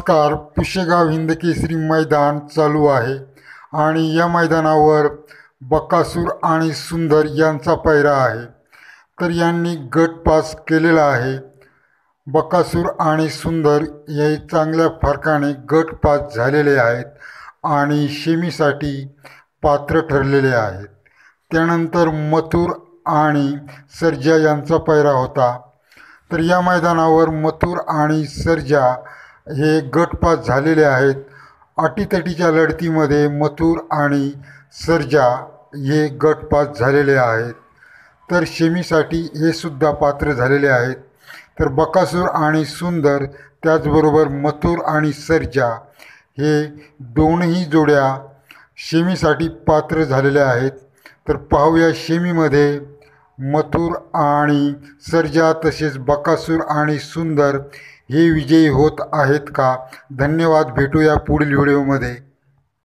नमस्कार. पुशेगाव हिंदकेसरी मैदान चालू आहे आणि या मैदानावर बकासूर आणि सुंदर यांचा पैरा आहे. तर यांनी गट पास केलेला आहे. बकासूर आणि सुंदर हे चांगल्या फरकाने गट पास झालेले आहेत आणि शेमीसाठी पात्र ठरलेले आहेत. त्यानंतर मथुर आणि सर्जा यांचा पैरा होता. तर या मैदानावर मथुर आणि सर्जा हे गट पास झालेले आहेत. अटीतटीच्या लढतीमध्ये मथुर आणि सर्जा हे गट पास झालेले आहेत. तर शेमीसाठी हे सुद्धा पात्र झालेले आहेत. तर बकासूर आणि सुंदर त्याचबरोबर मथुर आणि सर्जा हे दोनही जोड्या शेमीसाठी पात्र झालेल्या आहेत. तर पाहूया शेमीमध्ये मथुर आणि सर्जा तसेच बकासूर आणि सुंदर हे विजयी होत आहेत का. धन्यवाद. भेटूया पुढील व्हिडिओमध्ये.